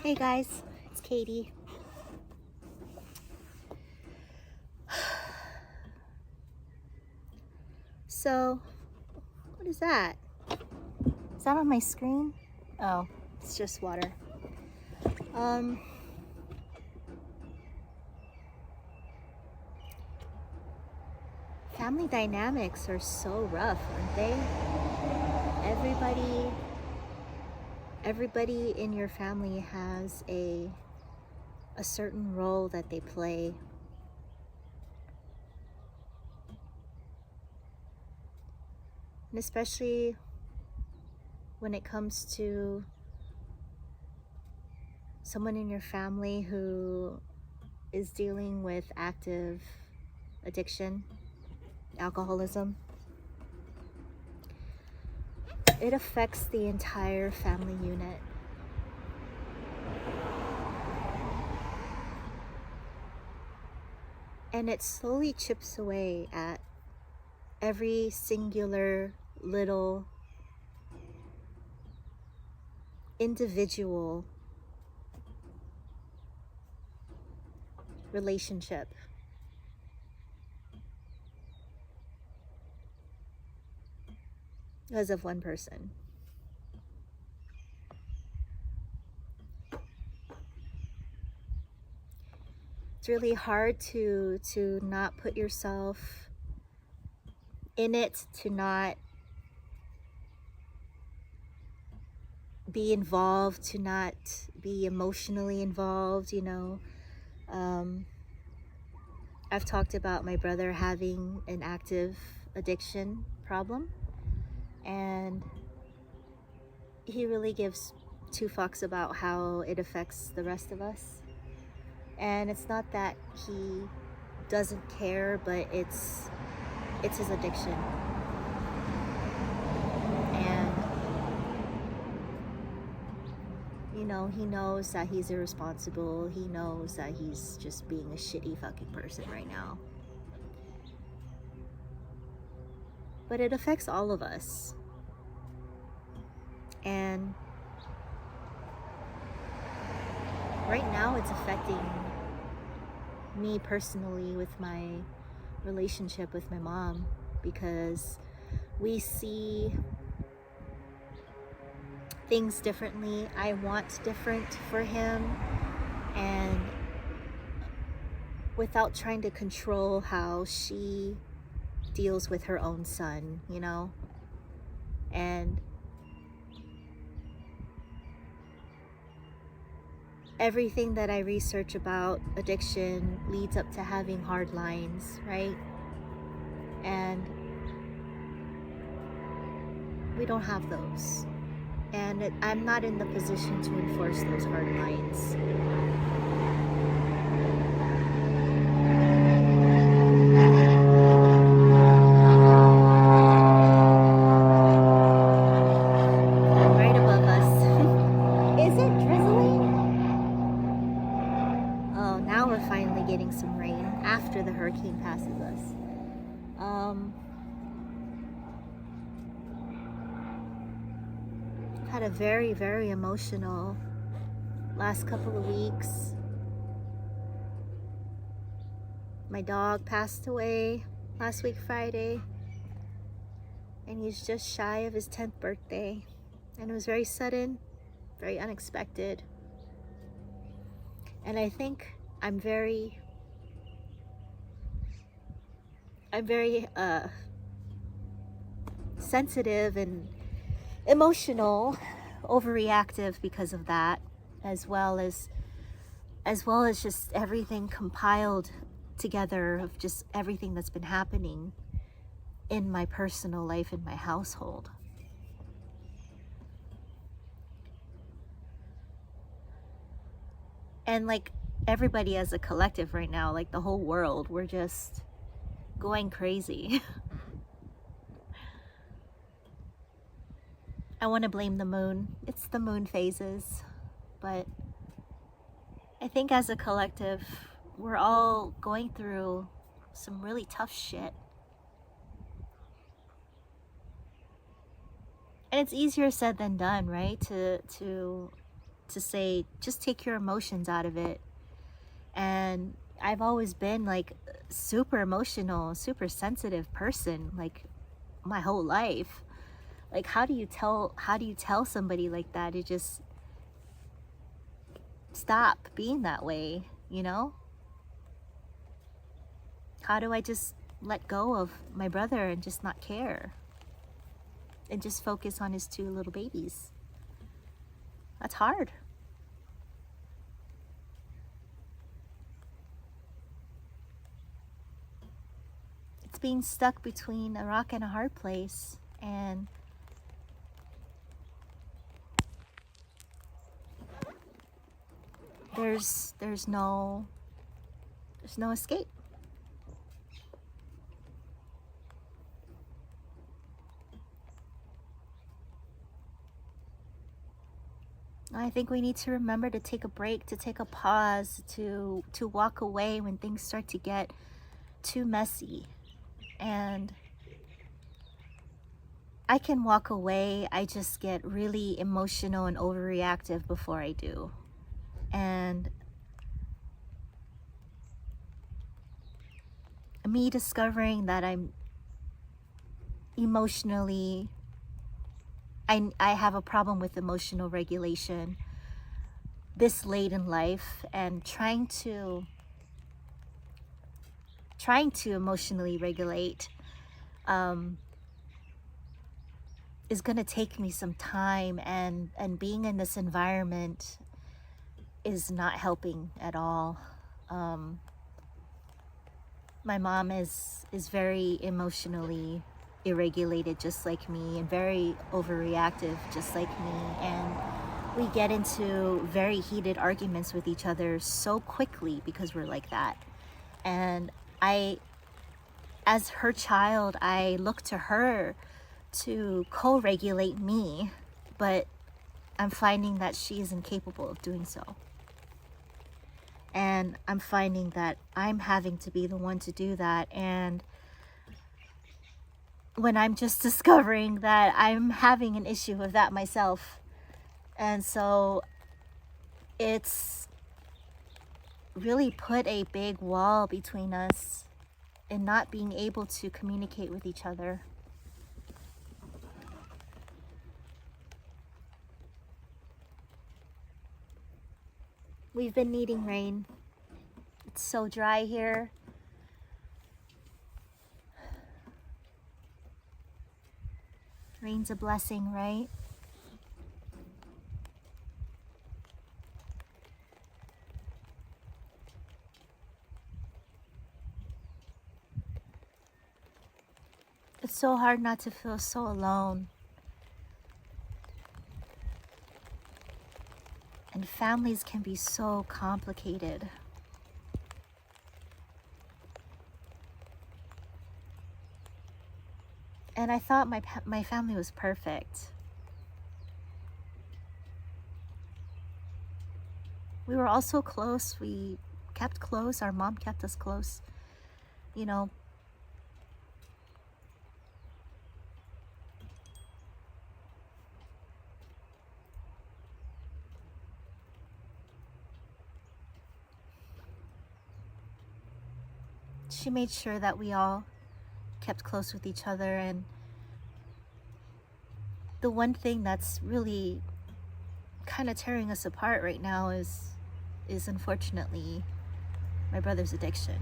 Hey guys, it's Katie. So, what is that? Is that on my screen? Oh, it's just water. Um, Family dynamics are so rough, aren't they? Everybody, everybody in your family has a certain role that they play. And especially when it comes to someone in your family who is dealing with active addiction, alcoholism, it affects the entire family unit. And it slowly chips away at every singular little individual relationship. Because of one person. It's really hard to not put yourself in it, to not be involved, to not be emotionally involved, I've talked about my brother having an active addiction problem, and he really gives two fucks about how it affects the rest of us. And it's not that he doesn't care, but it's his addiction. And he knows that he's irresponsible. He knows that he's just being a shitty fucking person right now. But it affects all of us. And right now it's affecting me personally with my relationship with my mom, because we see things differently. I want different for him, and without trying to control how she deals with her own son, and everything that I research about addiction leads up to having hard lines, right? And we don't have those. And I'm not in the position to enforce those hard lines. Right above us. Is it drizzling? Oh, now we're finally getting some rain after the hurricane passes us. Had a very, very emotional last couple of weeks. My dog passed away last week Friday, and he's just shy of his 10th birthday, and it was very sudden, very unexpected. And I think I'm very sensitive and emotional, overreactive because of that, as well as just everything compiled together of just everything that's been happening in my personal life, in my household. And like everybody as a collective right now, like the whole world, we're just going crazy. I want to blame the moon. It's the moon phases. But I think as a collective, we're all going through some really tough shit. And it's easier said than done, right? To to say, just take your emotions out of it. And I've always been like super emotional, super sensitive person, like my whole life. Like how do you tell somebody like that to just stop being that way, you know? How do I just let go of my brother and just not care and just focus on his two little babies? That's hard. It's being stuck between a rock and a hard place, and there's no escape. I think we need to remember to take a break, to take a pause, to walk away when things start to get too messy. And I can walk away. I just get really emotional and overreactive before I do. And me discovering that I'm emotionally I have a problem with emotional regulation this late in life, and trying to emotionally regulate um, is going to take me some time, and being in this environment is not helping at all. um, my mom is very emotionally irregulated just like me, and very overreactive just like me, and we get into very heated arguments with each other so quickly because we're like that. And I, as her child, I look to her to co-regulate me, but I'm finding that she is incapable of doing so. And I'm finding that I'm having to be the one to do that. And when I'm just discovering that I'm having an issue with that myself. And so it's really put a big wall between us and not being able to communicate with each other. We've been needing rain. It's so dry here. Rain's a blessing, right? It's so hard not to feel so alone. And families can be so complicated. And I thought my family was perfect. We were all so close. We kept close. Our mom kept us close. You know, she made sure that we all kept close with each other. And the one thing that's really kind of tearing us apart right now is unfortunately my brother's addiction.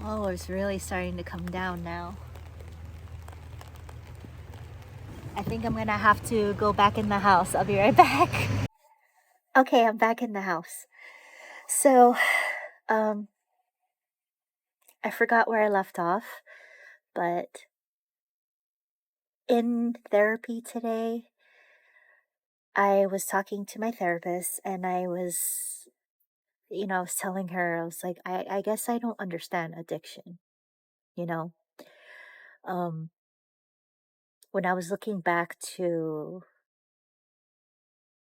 Oh, it's really starting to come down now. I think I'm gonna have to go back in the house. I'll be right back. Okay, I'm back in the house. So, um, I forgot where I left off, but in therapy today, I was talking to my therapist, and I was telling her, I was like, I guess I don't understand addiction, you know? Um, when I was looking back to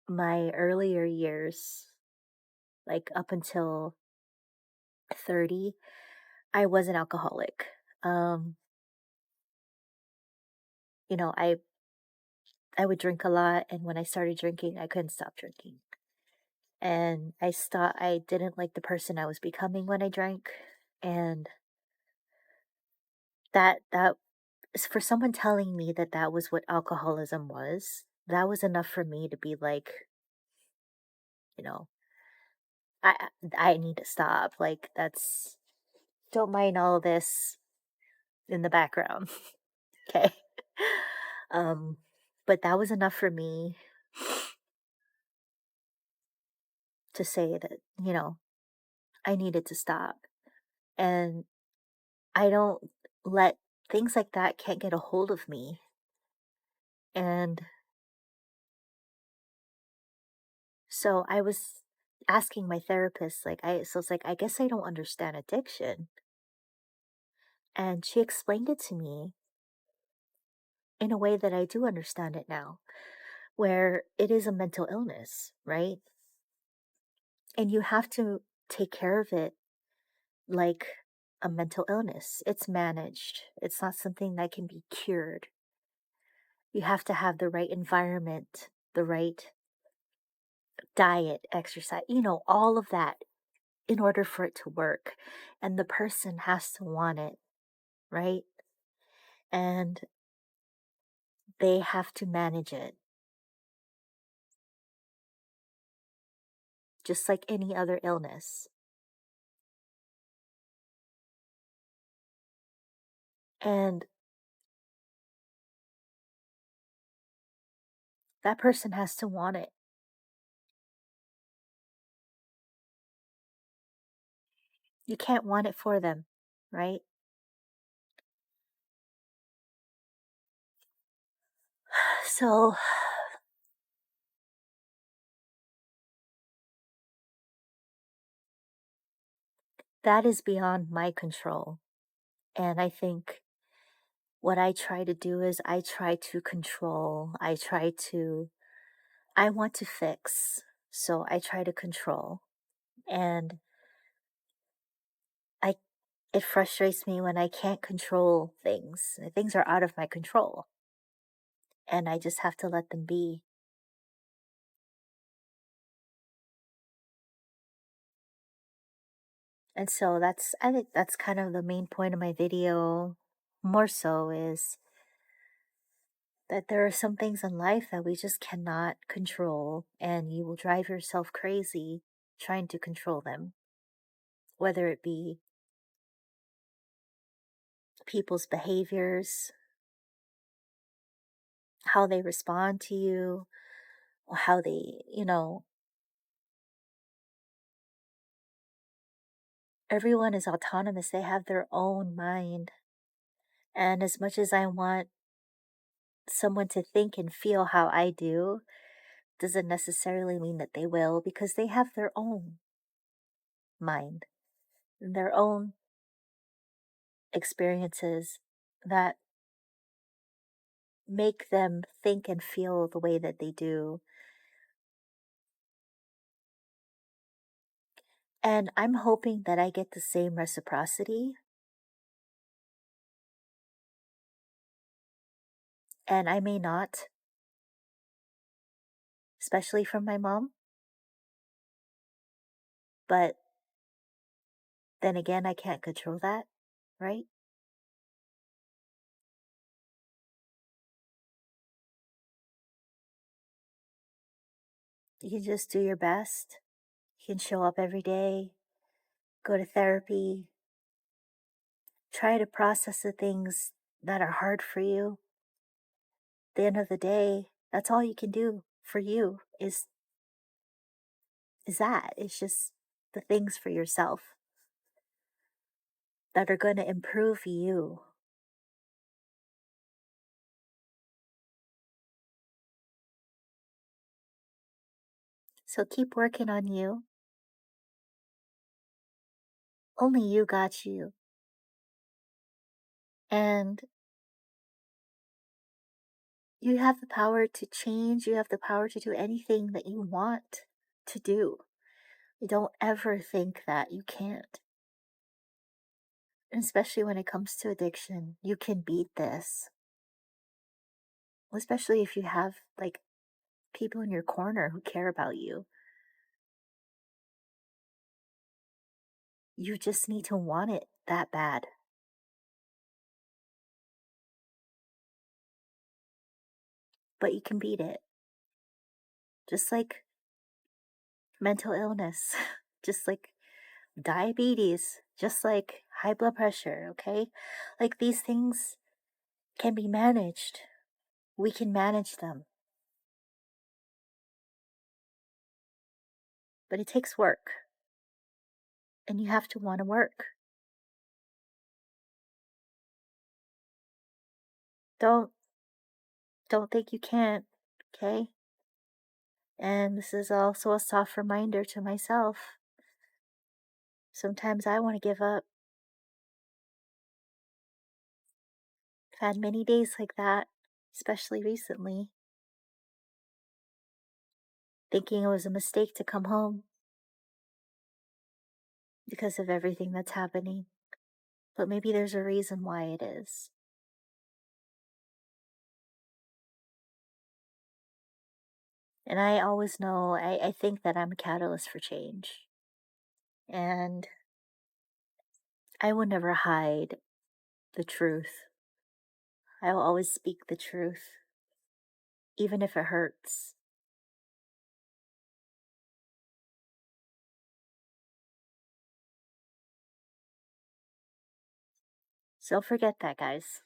my earlier years, like up until 30, I was an alcoholic. Um, you know, I would drink a lot, and when I started drinking, I couldn't stop drinking. And I didn't like the person I was becoming when I drank, and that for someone telling me that that was what alcoholism was, that was enough for me to be like, you know, I need to stop. Like that's don't mind all this in the background. Okay. Um, but that was enough for me to say that, I needed to stop. And I don't let things like that can't get a hold of me. And so I was asking my therapist, so it's like, I guess I don't understand addiction. And she explained it to me in a way that I do understand it now, where it is a mental illness, right? And you have to take care of it like a mental illness. It's managed, it's not something that can be cured. You have to have the right environment, the right diet, exercise, all of that in order for it to work. And the person has to want it, right? And they have to manage it just like any other illness. And that person has to want it. You can't want it for them, right? So that is beyond my control. And I think what I try to do is I try to control, I want to fix. So I try to control. And I it frustrates me when I can't control things. Things are out of my control. And I just have to let them be. And so I think that's kind of the main point of my video. More so is that there are some things in life that we just cannot control, and you will drive yourself crazy trying to control them, whether it be people's behaviors, how they respond to you, or how everyone is autonomous. They have their own mind. And as much as I want someone to think and feel how I do, doesn't necessarily mean that they will, because they have their own mind and their own experiences that make them think and feel the way that they do. And I'm hoping that I get the same reciprocity. And I may not, especially from my mom. But then again, I can't control that, right? You can just do your best. You can show up every day, go to therapy, try to process the things that are hard for you. At the end of the day, that's all you can do for you is that. It's just the things for yourself that are going to improve you. So keep working on you. Only you got you. And you have the power to change. You have the power to do anything that you want to do. Don't ever think that you can't. And especially when it comes to addiction, you can beat this. Especially if you have like people in your corner who care about you. You just need to want it that bad. But you can beat it. Just like mental illness, just like diabetes, just like high blood pressure, okay? Like these things can be managed. We can manage them. But it takes work. And you have to want to work. Don't don't think you can't, okay? And this is also a soft reminder to myself. Sometimes I want to give up. I've had many days like that, especially recently, thinking it was a mistake to come home because of everything that's happening. But maybe there's a reason why it is. And I always know, I think that I'm a catalyst for change. And I will never hide the truth. I will always speak the truth, even if it hurts. So don't forget that, guys.